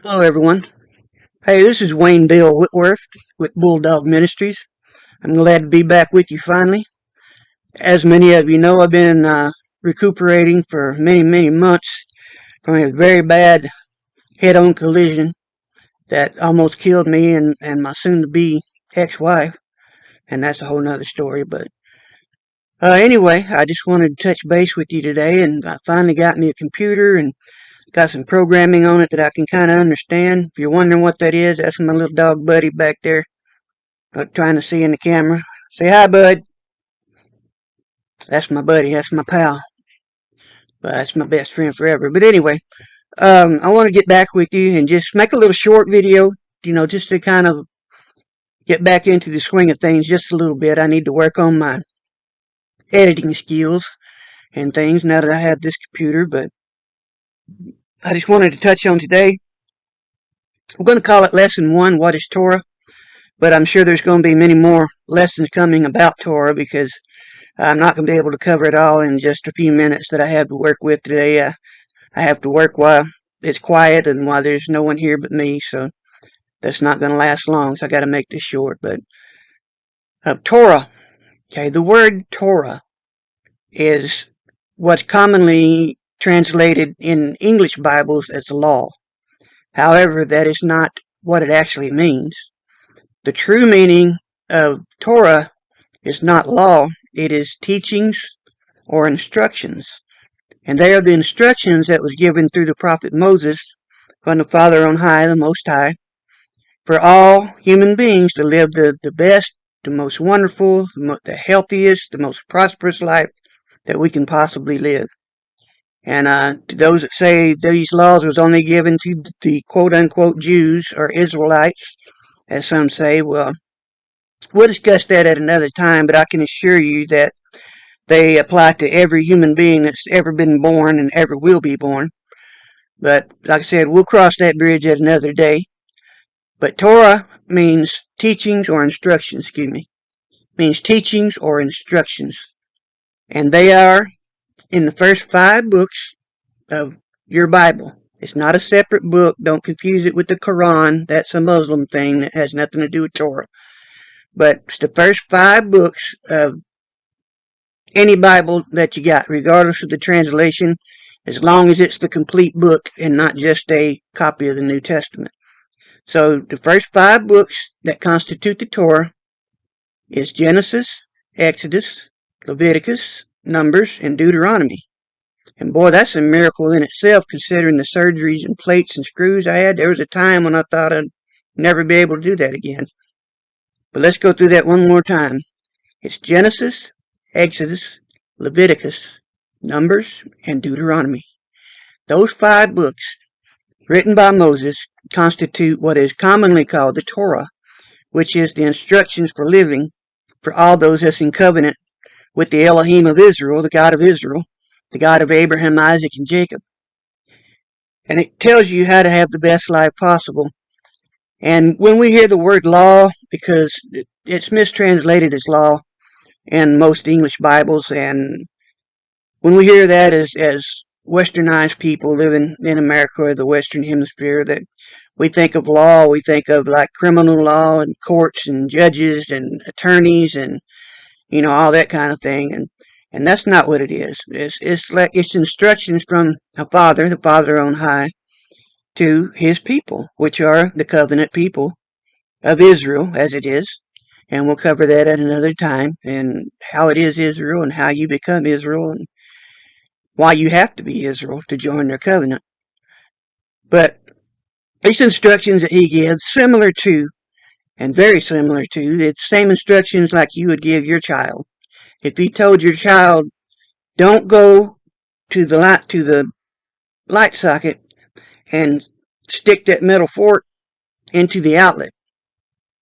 Hello, everyone. Hey, this is Wayne Bill Whitworth with Bulldog Ministries. I'm glad to be back with you finally. As many of you know, I've been recuperating for many months from a very bad head-on collision that almost killed me and my soon-to-be ex-wife, and that's a whole nother story. But anyway, I just wanted to touch base with you today, and I finally got me a computer and got some programming on it that I can kind of understand. If you're wondering what that is, that's my little dog buddy back there, trying to see in the camera. Say hi, bud. That's my buddy. That's my pal. That's my best friend forever. But anyway, I want to get back with you and just make a little short video, just to kind of get back into the swing of things just a little bit. I need to work on my editing skills and things now that I have this computer, but I just wanted to touch on today. We're going to call it Lesson 1, What is Torah? But I'm sure there's going to be many more lessons coming about Torah because I'm not going to be able to cover it all in just a few minutes that I have to work with today. I have to work while it's quiet and while there's no one here but me, so that's not going to last long, so I got to make this short. But Torah, okay, the word Torah is what's commonly translated in English Bibles as law. However, that is not what it actually means. The true meaning of Torah is not law, it is teachings or instructions. And they are the instructions that was given through the prophet Moses from the Father on high, the Most High, for all human beings to live the best, the most wonderful, the healthiest, the most prosperous life that we can possibly live. And to those that say these laws was only given to the quote-unquote Jews or Israelites, as some say, well, we'll discuss that at another time, but I can assure you that they apply to every human being that's ever been born and ever will be born. But like I said, we'll cross that bridge at another day. But Torah means teachings or instructions, means teachings or instructions. And they are in the first 5 books of your Bible. It's not a separate book. Don't confuse it with the Quran. That's a Muslim thing that has nothing to do with Torah. But it's the first 5 books of any Bible that you got, regardless of the translation, as long as it's the complete book and not just a copy of the New Testament. So the first 5 books that constitute the Torah is Genesis, Exodus, Leviticus, Numbers, and Deuteronomy. And boy, that's a miracle in itself, considering the surgeries and plates and screws I had. There was a time when I thought I'd never be able to do that again. But let's go through that one more time. It's Genesis, Exodus, Leviticus, Numbers, and Deuteronomy. Those 5 books, written by Moses, constitute what is commonly called the Torah, which is the instructions for living for all those that's in covenant with the Elohim of Israel, the God of Israel, the God of Abraham, Isaac, and Jacob. And it tells you how to have the best life possible. And when we hear the word law, because it's mistranslated as law in most English Bibles, and when we hear that as westernized people living in America or the Western Hemisphere, that we think of law, we think of like criminal law and courts and judges and attorneys and, all that kind of thing. And that's not what it is. It's instructions from the Father on high, to his people, which are the covenant people of Israel, as it is. And we'll cover that at another time, and how it is Israel, and how you become Israel, and why you have to be Israel to join their covenant. But these instructions that he gives, similar to, and very similar to, the same instructions like you would give your child. If you told your child, don't go to the light socket and stick that metal fork into the outlet.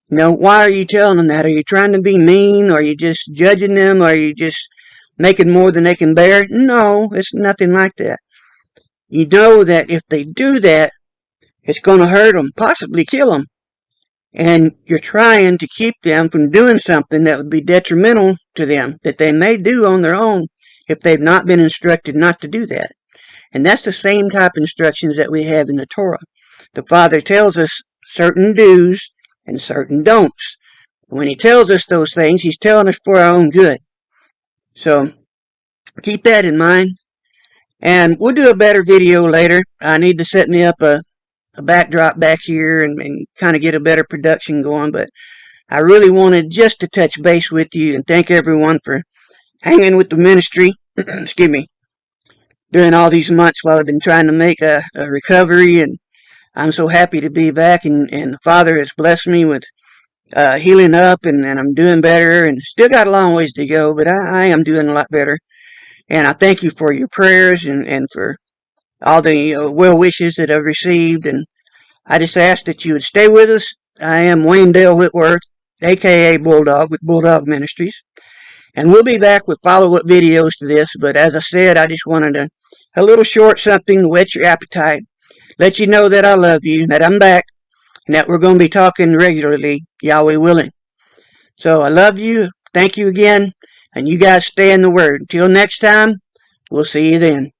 Why are you telling them that? Are you trying to be mean? Are you just judging them? Are you just making more than they can bear? No, it's nothing like that. You know that if they do that, it's going to hurt them, possibly kill them. And you're trying to keep them from doing something that would be detrimental to them, that they may do on their own if they've not been instructed not to do that. And that's the same type of instructions that we have in the Torah. the Father tells us certain do's and certain don'ts. When he tells us those things, he's telling us for our own good. So keep that in mind. And we'll do a better video later. I need to set me up a backdrop back here and kind of get a better production going. But I really wanted just to touch base with you and thank everyone for hanging with the ministry. Excuse me. During all these months while I've been trying to make a recovery, and I'm so happy to be back, and the Father has blessed me with healing up, and I'm doing better, and still got a long ways to go, but I am doing a lot better. And I thank you for your prayers and for all the well wishes that I've received, and I just ask that you would stay with us. I am Wayne Dale Whitworth, aka Bulldog with Bulldog Ministries. And we'll be back with follow-up videos to this, but as I said, I just wanted a little short something to whet your appetite, let you know that I love you, that I'm back, and that we're going to be talking regularly, Yahweh willing. So I love you, thank you again, and you guys stay in the Word. Until next time, we'll see you then.